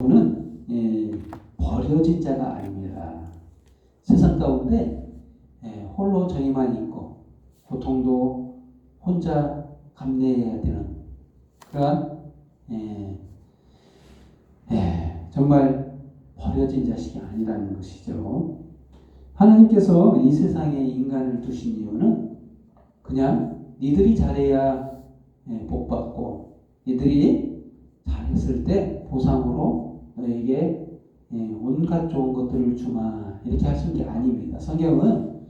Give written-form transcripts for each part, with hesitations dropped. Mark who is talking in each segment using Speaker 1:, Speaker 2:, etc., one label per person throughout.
Speaker 1: 는 버려진 자가 아닙니다. 세상 가운데 홀로 저희만 있고 고통도 혼자 감내해야 되는 그러한 정말 버려진 자식이 아니라는 것이죠. 하나님께서 이 세상에 인간을 두신 이유는 그냥 니들이 잘해야 복받고 니들이 잘했을 때 보상으로 너에게 온갖 좋은 것들을 주마 이렇게 하신 게 아닙니다. 성경은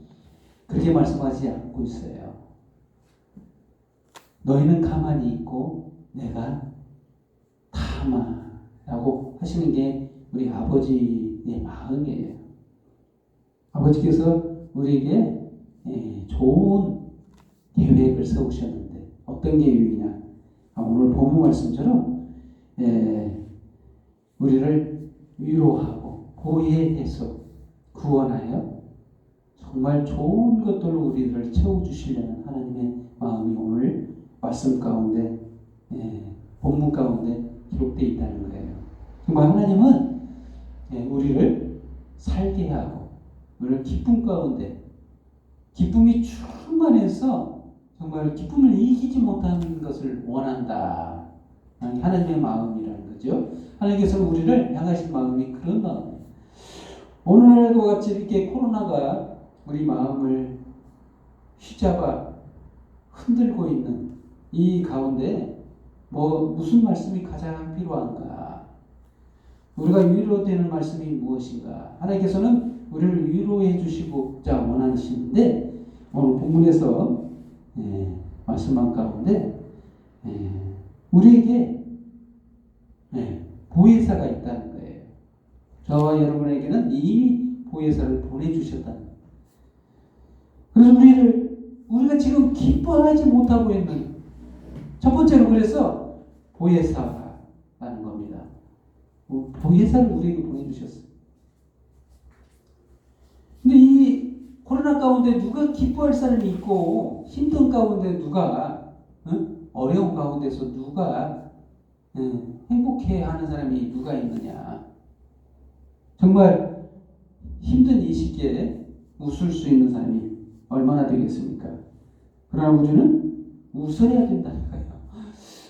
Speaker 1: 그렇게 말씀하지 않고 있어요. 너희는 가만히 있고 내가 다마라고 하시는 게 우리 아버지의 마음이에요. 아버지께서 우리에게 좋은 계획을 세우셨는데 어떤 계획이냐? 오늘 본문 말씀처럼 우리를 위로하고 보혜해서 구원하여 정말 좋은 것들로 우리를 채워주시려는 하나님의 마음이 오늘 말씀 가운데 본문 가운데 기록되어 있다는 거예요. 정말 하나님은 우리를 살게 하고 우리를 기쁨 가운데 기쁨이 충만해서 정말 기쁨을 이기지 못하는 것을 원한다. 하나님의 마음이라는 거죠. 하나님께서는 우리를 향하신 마음이 그런 마음이에요. 오늘과 같이 이렇게 코로나가 우리 마음을 휘잡아 흔들고 있는 이 가운데 무슨 말씀이 가장 필요한가? 우리가 위로되는 말씀이 무엇인가? 하나님께서는 우리를 위로해 주시고자 원하시는데 오늘 본문에서 말씀한 가운데 우리에게 보혜사가 있다는 거예요. 저와 여러분에게는 이미 보혜사를 보내주셨다는 거예요. 그래서 우리가 지금 기뻐하지 못하고 있는 첫 번째로 그래서 보혜사라는 겁니다. 보혜사를 우리에게 보내주셨어요. 근데 이 코로나 가운데 누가 기뻐할 사람이 있고 힘든 가운데 누가 어려운 가운데서 누가 행복해하는 사람이 누가 있느냐? 정말 힘든 이 시기에 웃을 수 있는 사람이 얼마나 되겠습니까? 그러나 우리는 웃어야 된다는 거예요.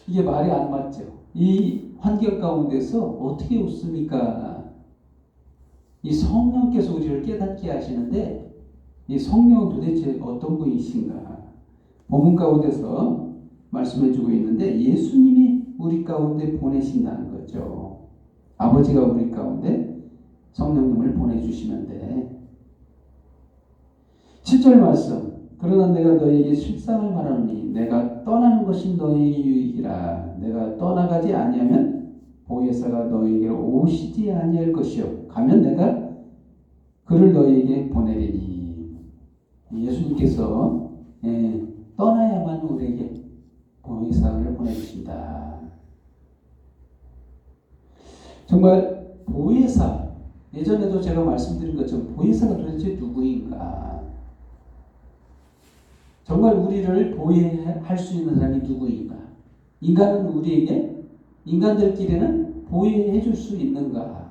Speaker 1: 이게 말이 안 맞죠. 이 환경 가운데서 어떻게 웃습니까? 이 성령께서 우리를 깨닫게 하시는데 이 성령은 도대체 어떤 분이신가? 본문 가운데서 말씀해주고 있는데 예수님이 우리 가운데 보내신다는 거죠. 아버지가 우리 가운데 성령님을 보내주시는데 7절 말씀 그러나 내가 너희에게 실상을 말하노니 내가 떠나는 것이 너희에게 유익이라 내가 떠나가지 아니하면 보혜사가 너희에게로 오시지 아니할 것이요 가면 내가 그를 너희에게 보내리니 예수님께서 떠나야만 우리에게 보혜사를 보내주신다. 정말 보혜사 예전에도 제가 말씀드린 것처럼 보혜사가 도대체 누구인가? 정말 우리를 보혜할 수 있는 사람이 누구인가? 인간은 우리에게 인간들끼리는 보혜해 줄 수 있는가?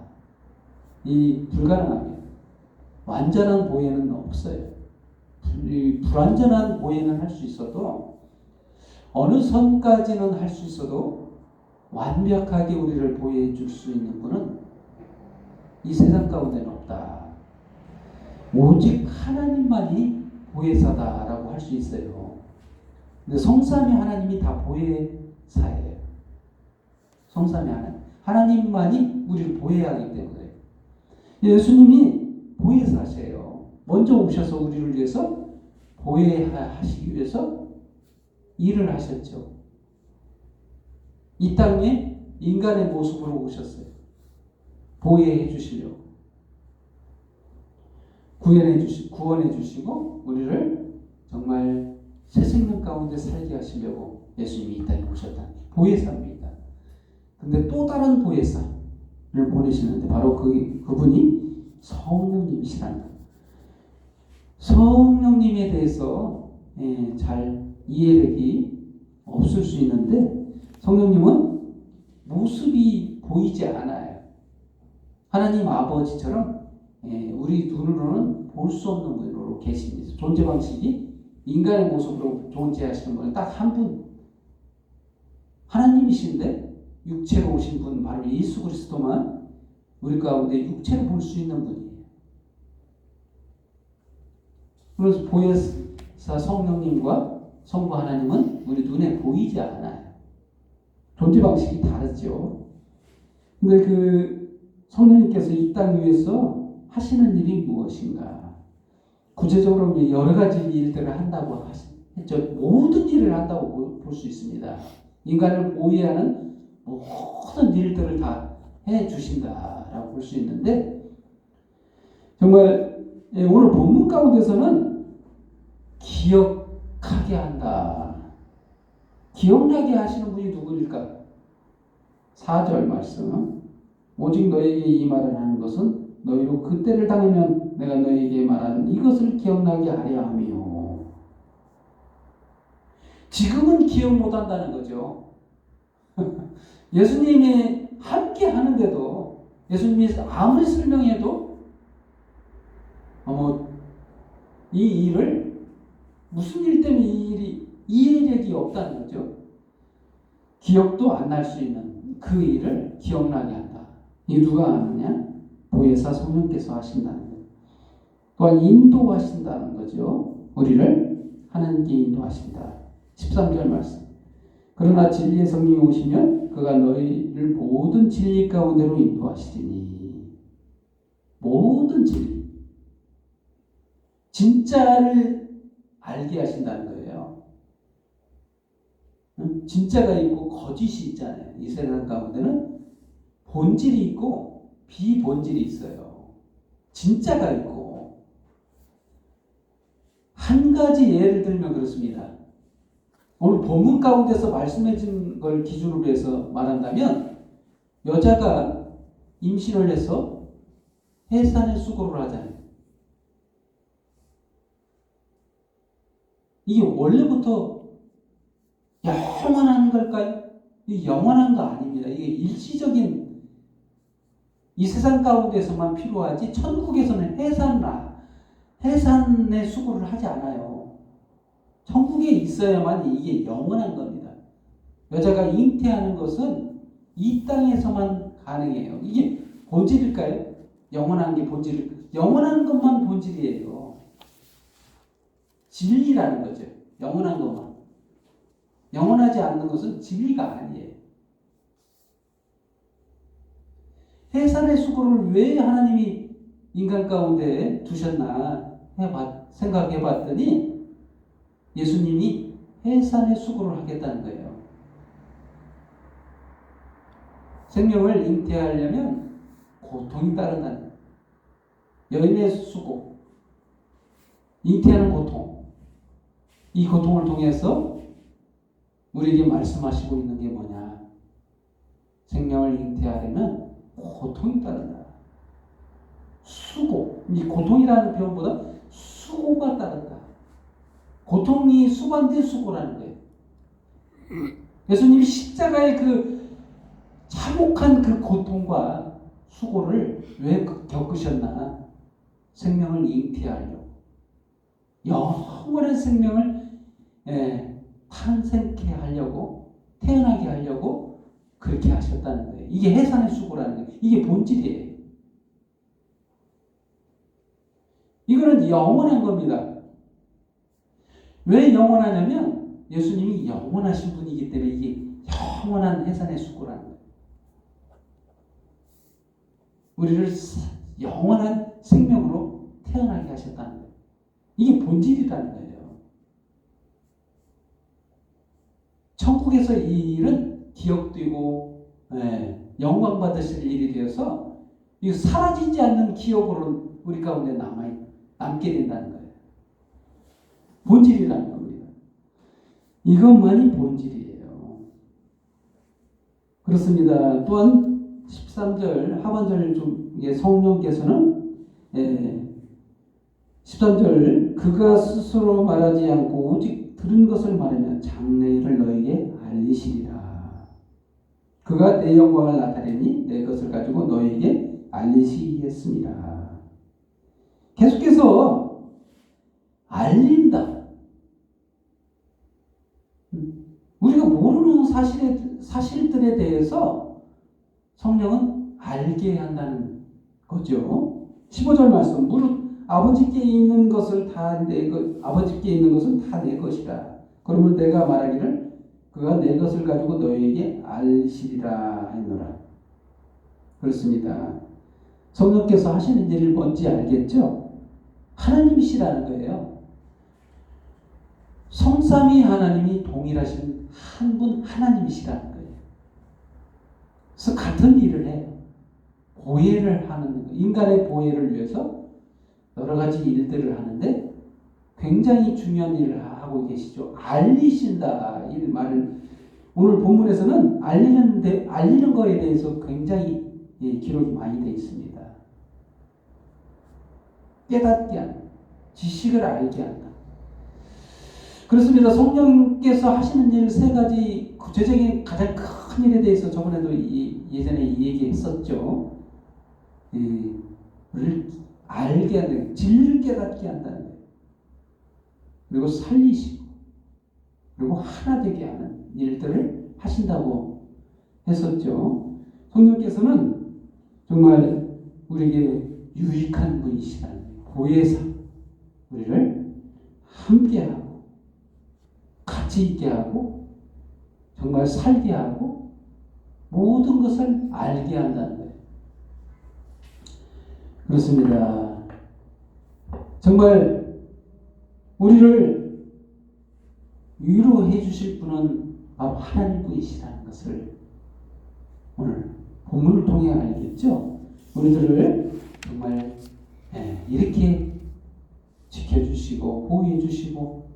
Speaker 1: 이 불가능합니다. 완전한 보혜는 없어요. 불완전한 보혜는 할 수 있어도 어느 선까지는 할 수 있어도 완벽하게 우리를 보혜해 줄 수 있는 분은 이 세상 가운데는 없다. 오직 하나님만이 보혜사다라고 할 수 있어요. 근데 성삼위 하나님이 다 보혜사예요. 성삼위 하나님만이 우리를 보혜하기 때문에 예수님이 보혜사세요. 먼저 오셔서 우리를 위해서 보혜하시기 위해서 일을 하셨죠. 이 땅에 인간의 모습으로 오셨어요. 보혜해 주시려고. 구원해 주시고 우리를 정말 새 생명 가운데 살게 하시려고 예수님이 이 땅에 오셨다. 보혜사입니다. 근데 또 다른 보혜사를 보내시는데 바로 그분이 성령님이시라는 거예요. 성령님에 대해서 잘 이해력이 없을 수 있는데 성령님은 모습이 보이지 않아요. 하나님 아버지처럼 우리 눈으로는 볼 수 없는 분으로 계십니다. 존재 방식이 인간의 모습으로 존재하시는 분은 딱 한 분, 하나님이신데 육체로 오신 분 바로 예수 그리스도만 우리 가운데 육체로 볼 수 있는 분이에요. 그래서 보혜사 성령님과 성부 하나님은 우리 눈에 보이지 않아요. 존재 방식이 다르죠. 근데 그 성령님께서 이 땅 위에서 하시는 일이 무엇인가? 구체적으로 여러 가지 일들을 한다고 했죠. 모든 일을 한다고 볼 수 있습니다. 인간을 보호하는 모든 일들을 다 해주신다라고 볼 수 있는데, 정말 오늘 본문 가운데서는 기억하게 한다. 기억나게 하시는 분이 누구일까? 4절 말씀. 오직 너에게 이 말을 하는 것은 너희로 그때를 당하면 내가 너에게 말하는 이것을 기억나게 하려 함이요. 지금은 기억 못한다는 거죠. 예수님이 함께 하는데도, 예수님이 아무리 설명해도 이 일을 무슨 일 때문에 이 일이 이해력이 없다는 거죠. 기억도 안 날 수 있는 그 일을 기억나게 한다. 이 누가 하느냐? 보혜사 성령께서 하신다는 거예요. 또한 인도하신다는 거죠. 우리를 하나님께 인도하신다. 13절 말씀. 그러나 진리의 성령이 오시면 그가 너희를 모든 진리 가운데로 인도하시리니. 모든 진리. 진짜를 알게 하신다는 거예요. 진짜가 있고 거짓이 있잖아요. 이 세상 가운데는 본질이 있고 비본질이 있어요. 진짜가 있고. 한 가지 예를 들면 그렇습니다. 오늘 본문 가운데서 말씀해 준 걸 기준으로 해서 말한다면, 여자가 임신을 해서 해산의 수고를 하잖아요. 이게 원래부터 영원한 걸까요? 이게 영원한 거 아닙니다. 이게 일시적인, 이 세상 가운데서만 필요하지 천국에서는 해산의 수고를 하지 않아요. 천국에 있어야만 이게 영원한 겁니다. 여자가 잉태하는 것은 이 땅에서만 가능해요. 이게 본질일까요? 영원한 게 본질일까요? 영원한 것만 본질이에요. 진리라는 거죠. 영원한 것만. 영원하지 않는 것은 진리가 아니에요. 해산의 수고를 왜 하나님이 인간 가운데 두셨나 생각해 봤더니, 예수님이 해산의 수고를 하겠다는 거예요. 생명을 잉태하려면 고통이 따른다는 거예요. 여인의 수고, 잉태하는 고통, 이 고통을 통해서 우리에게 말씀하시고 있는 게 뭐냐? 생명을 잉태하려면 고통이 따른다. 수고, 이 고통이라는 표현보다 수고가 따른다. 고통이 수반된 수고라는 거예요. 예수님이 십자가의 그 참혹한 그 고통과 수고를 왜 겪으셨나? 생명을 잉태하려고, 영원한 생명을 탄생케 하려고, 태어나게 하려고 그렇게 하셨다는 거예요. 이게 해산의 수고라는 거예요. 이게 본질이에요. 이거는 영원한 겁니다. 왜 영원하냐면 예수님이 영원하신 분이기 때문에 이게 영원한 해산의 수고라는 거예요. 우리를 영원한 생명으로 태어나게 하셨다는 거예요. 이게 본질이라는 거예요. 천국에서 이 일은 기억되고 영광 받으실 일이 되어서 이 사라지지 않는 기억으로 우리 가운데 남게 된다는 거예요. 본질이라는 겁니다. 이것만이 본질이에요. 그렇습니다. 또한 13절 하반절 중에 성령께서는 13절 그가 스스로 말하지 않고 오직 들은 것을 말하면 장래일을 너에게 알리시리라. 그가 내 영광을 나타내니 내 것을 가지고 너에게 알리시겠습니다. 계속해서 알린다. 우리가 모르는 사실들에 대해서 성령은 알게 한다는 거죠. 15절 말씀, 무릇 아버지께 있는 것은 다 내 것이라. 그러면 내가 말하기를 그가 내 것을 가지고 너희에게 알시리라 했노라. 그렇습니다. 성령께서 하시는 일을 뭔지 알겠죠? 하나님이시라는 거예요. 성삼위 하나님이 동일하신 한 분 하나님이시라는 거예요. 그래서 같은 일을 해요. 보혜를 하는 거. 인간의 보혜를 위해서 여러 가지 일들을 하는데 굉장히 중요한 일을 하고 계시죠. 알리신다. 이 말은 오늘 본문에서는 알리는 거에 대해서 굉장히 기록이 많이 되어 있습니다. 깨닫게 한다. 지식을 알게 한다. 그렇습니다. 성령께서 하시는 일 세 가지 구체적인 가장 큰 일에 대해서 저번에도 예전에 얘기했었죠. 우리를 알게 하는, 진리를 깨닫게 한다는 거예요. 그리고 살리시고, 그리고 하나 되게 하는 일들을 하신다고 했었죠. 성령께서는 정말 우리에게 유익한 분이시라는 거예요. 보혜사, 우리를 함께하고 같이 있게 하고 정말 살게 하고 모든 것을 알게 한다는 거예요. 그렇습니다. 정말 우리를 위로해 주실 분은 바로 하나님 분이시라는 것을 오늘 본문을 통해 알겠죠? 우리들을 정말 이렇게 지켜주시고 보호해 주시고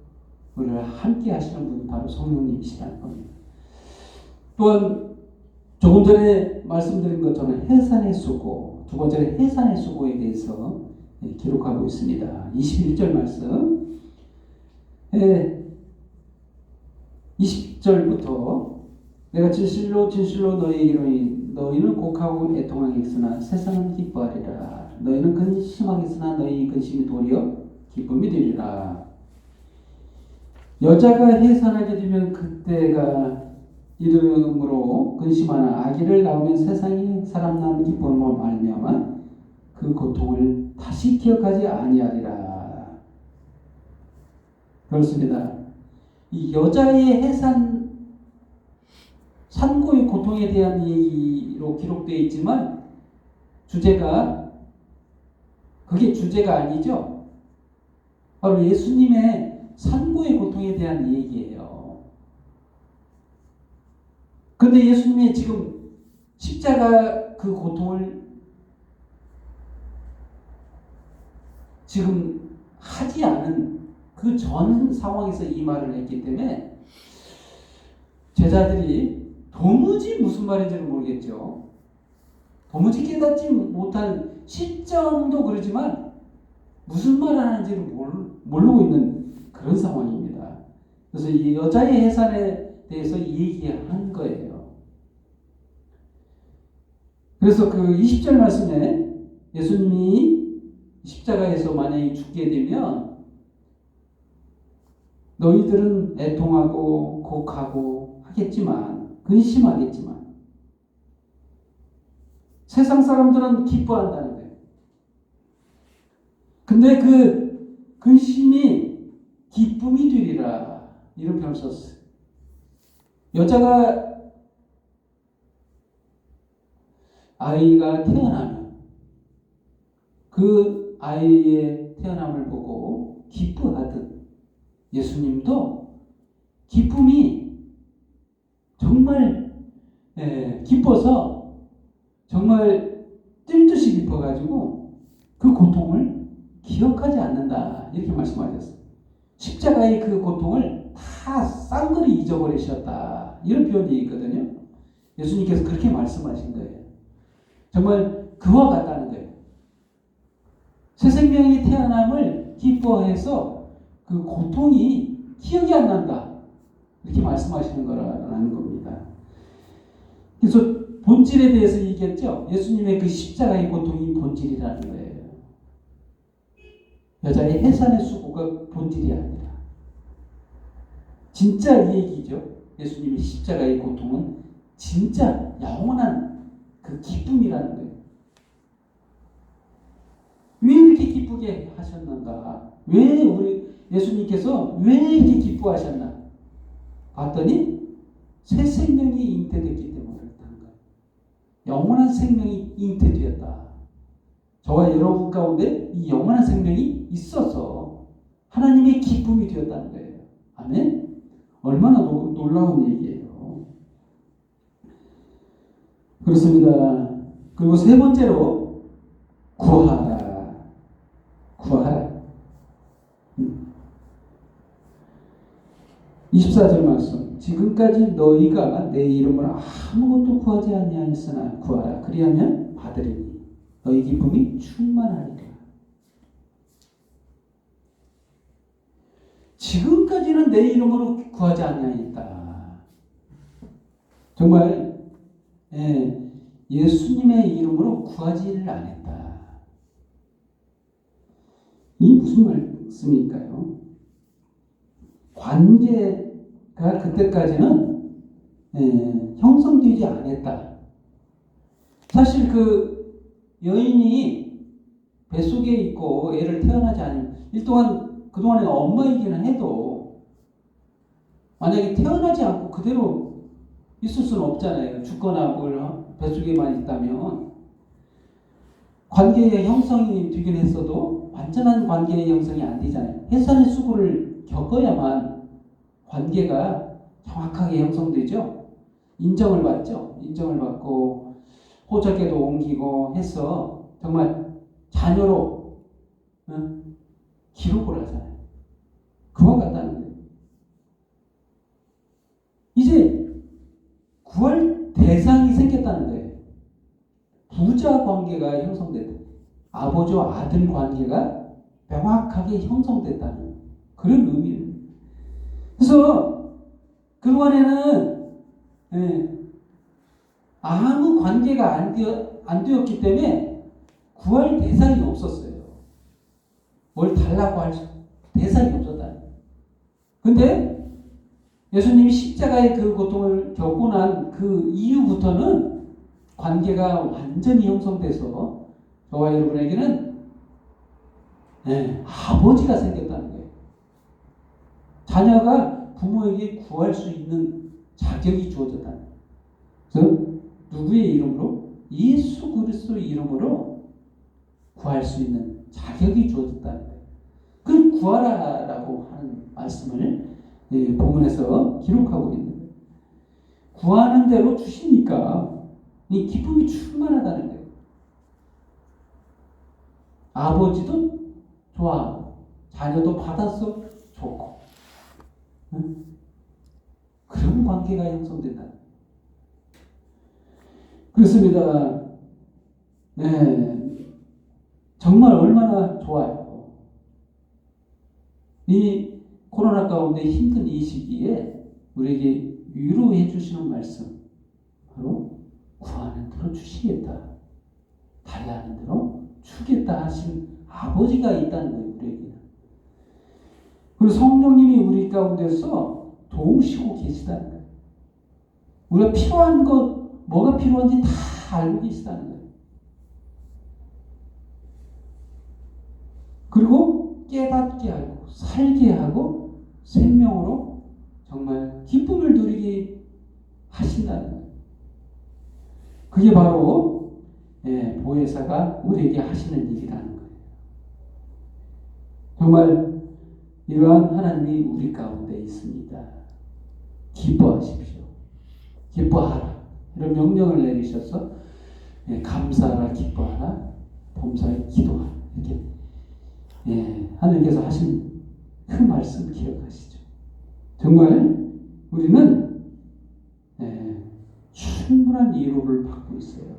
Speaker 1: 우리를 함께 하시는 분이 바로 성령님이시라는 겁니다. 또한 조금 전에 말씀드린 것처럼 해산의 수고, 두 번째는 해산의 수고에 대해서 기록하고 있습니다. 21절 말씀 20절부터 내가 진실로 너희에게 이르노니 너희는 곡하고 애통하겠으나 세상은 기뻐하리라. 너희는 근심하겠으나 너희 근심이 도리어 기쁨이 되리라. 여자가 해산하게 되면 그때가 이름으로 근심하나 아기를 낳으면 세상에 사람 낳는 기쁨으로 말미암아 그 고통을 다시 기억하지 아니하리라. 그렇습니다. 이 여자의 해산 산고의 고통에 대한 얘기로 기록되어 있지만 그게 주제가 아니죠. 바로 예수님의 산고의 고통에 대한 얘기예요. 그런데 예수님이 지금 십자가 그 고통을 지금 하지 않은 그 전 상황에서 이 말을 했기 때문에 제자들이 도무지 무슨 말인지는 모르겠죠. 도무지 깨닫지 못한 시점도 그러지만 무슨 말 하는지를 모르고 있는 그런 상황입니다. 그래서 이 여자의 해산에 대해서 얘기한 거예요. 그래서 그 20절 말씀에 예수님이 십자가에서 만약에 죽게 되면 너희들은 애통하고 곡하고 하겠지만 근심하겠지만 세상 사람들은 기뻐한다는 거예요. 근데 그 근심이 기쁨이 되리라 이런 표현을 썼어요. 여자가 아이가 태어나면 그 아이의 태어남을 보고 기뻐하듯 예수님도 기쁨이 정말 기뻐서 정말 뛸 듯이 기뻐가지고 그 고통을 기억하지 않는다 이렇게 말씀하셨어요. 십자가의 그 고통을 다 쌍그리 잊어버리셨다 이런 표현이 있거든요. 예수님께서 그렇게 말씀하신 거예요. 정말 그와 같다는 거예요. 새 생명이 태어남을 기뻐해서 그 고통이 기억이 안 난다 이렇게 말씀하시는 거라는 겁니다. 그래서 본질에 대해서 얘기했죠. 예수님의 그 십자가의 고통이 본질이라는 거예요. 여자의 해산의 수고가 본질이 아니라 진짜 이 얘기죠. 예수님의 십자가의 고통은 진짜 영원한 그 기쁨이라는 거예요. 왜 이렇게 기쁘게 하셨는가? 왜 우리 예수님께서 왜 이렇게 기뻐하셨나? 봤더니 새 생명이 잉태됐기 때문에 그렇다는 거예요. 영원한 생명이 잉태되었다. 저와 여러분 가운데 이 영원한 생명이 있어서 하나님의 기쁨이 되었다는 거예요. 아멘? 얼마나 놀라운 얘기예요. 그렇습니다. 그리고 세 번째로 구하라. 구하라. 24절 말씀. 지금까지 너희가 내 이름으로 아무것도 구하지 아니하였으나 구하라. 그리하면 받으리니 너희 기쁨이 충만하리라. 지금까지는 내 이름으로 구하지 아니하였다. 정말 예수님의 이름으로 구하지를 않았다. 이 무슨 말씀일까요? 관계가 그때까지는 형성되지 않았다. 사실 그 여인이 뱃속에 있고 애를 태어나지 않으면 그동안에 엄마이기는 해도 만약에 태어나지 않고 그대로 있을 수는 없잖아요. 죽거나 뱃속에만 있다면 관계의 형성이 되긴 했어도 완전한 관계의 형성이 안 되잖아요. 해산의 수고를 겪어야만 관계가 정확하게 형성되죠. 인정을 받죠. 인정을 받고 호적에도 옮기고 해서 정말 자녀로 기록을 하잖아요. 그와 같다는 거예요. 이제 구할 대상이 생겼다는 거예요. 부자 관계가 형성됐다. 아버지와 아들 관계가 명확하게 형성됐다는 그런 의미입니다. 그래서 그동안에는 아무 관계가 안 되었기 때문에 구할 대상이 없었어요. 뭘 달라고 할 대상이 없었다. 근데 예수님이 십자가의 그 고통을 겪고 난 그 이후부터는 관계가 완전히 형성돼서 저와 여러분에게는 아버지가 생겼다는 거예요. 자녀가 부모에게 구할 수 있는 자격이 주어졌다는 거예요. 그래서 누구의 이름으로? 예수 그리스도의 이름으로 구할 수 있는 자격이 주어졌다는 거예요. 그걸 구하라라고 하는 말씀을 본문에서 기록하고 있는 거예요. 구하는 대로 주시니까 이 기쁨이 충만하다는 거예요. 아버지도 좋아하고 자녀도 받아서 좋고 그런 관계가 형성된다. 그렇습니다. 정말 얼마나 좋아요. 이 코로나 가운데 힘든 이 시기에 우리에게 위로해 주시는 말씀 바로 구하는 대로 주시겠다. 달라는 대로 주겠다 하신 아버지가 있다는 거예요. 우리에게. 그리고 성령님이 우리 가운데서 도우시고 계시다는 거예요. 우리가 필요한 것 뭐가 필요한지 다 알고 계시다는 거예요. 그리고 깨닫게 하고 살게 하고 생명으로 정말 기쁨을 누리게 하신다는 거예요. 그게 바로 보혜사가 우리에게 하시는 일이라는 거예요. 정말 이러한 하나님이 우리 가운데 있습니다. 기뻐하십시오. 기뻐하라. 이런 명령을 내리셔서 감사하라, 기뻐하라, 범사에 기도하라. 이렇게 하나님께서 하신 그 말씀 기억하시죠? 정말 우리는 충분한 위로를 받고 있어요.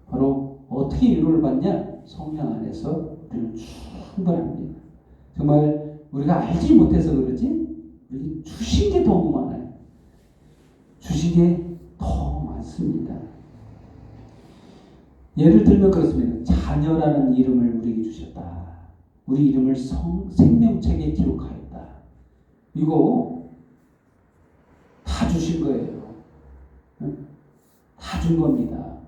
Speaker 1: 바로 어떻게 위로를 받냐? 성령 안에서 우리는 충분합니다. 정말 우리가 알지 못해서 그러지 우리 주신 게 너무 많아요. 주신 게 더 많습니다. 예를 들면 그렇습니다. 자녀라는 이름을 우리에게 주셨다. 우리 이름을 생명책에 기록하였다. 이거 다 주신 거예요. 다 준 겁니다.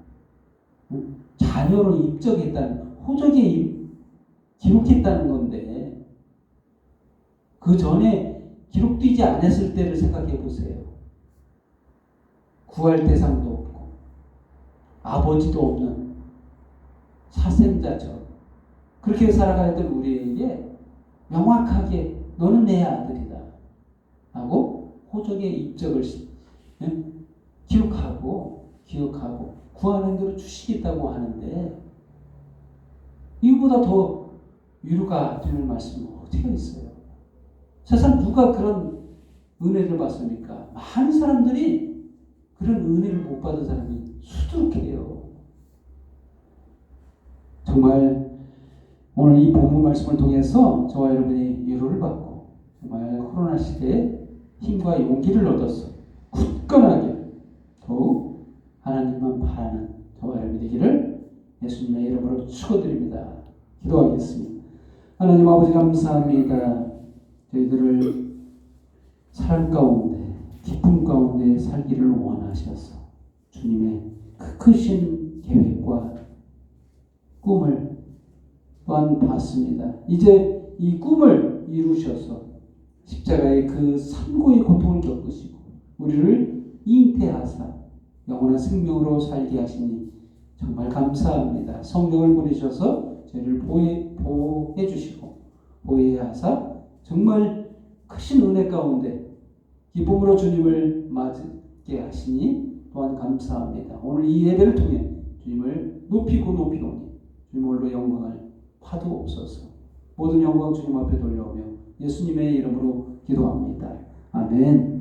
Speaker 1: 자녀로 입적했다는, 호적에 기록했다는 건데, 그 전에 기록되지 않았을 때를 생각해 보세요. 구할 대상도 없고, 아버지도 없는 사생자죠. 그렇게 살아가야 될 우리에게 명확하게 너는 내 아들이다 하고 호적에 입적을 기억하고 구하는 대로 주시겠다고 하는데, 이거보다 더 위로가 되는 말씀은 어디가 있어요? 세상 누가 그런 은혜를 받습니까? 많은 사람들이 그런 은혜를 못 받은 사람이 수두룩해요. 정말 오늘 이 본문 말씀을 통해서 저와 여러분이 위로를 받고 정말 코로나 시대에 힘과 용기를 얻어서 굳건하게 더욱 하나님만 바라는 저와 여러분이 되기를 예수님의 이름으로 축원드립니다. 기도하겠습니다. 하나님 아버지 감사합니다. 저희들을 사랑 가운데 기쁨 가운데 살기를 원하셔서 주님의 크신 계획과 꿈을 또한 봤습니다. 이제 이 꿈을 이루셔서 십자가의 그 산고의 고통을 겪으시고 우리를 잉태하사 영원한 생명으로 살게 하시니 정말 감사합니다. 성령을 보내셔서 저희를 보호해 주시고 보호하사 정말 크신 은혜 가운데 기쁨으로 주님을 맞게 하시니 또한 감사합니다. 오늘 이 예배를 통해 주님을 높이오니 주님 홀로 영광을 파도옵소서. 모든 영광 주님 앞에 돌려오며 예수님의 이름으로 기도합니다. 아멘.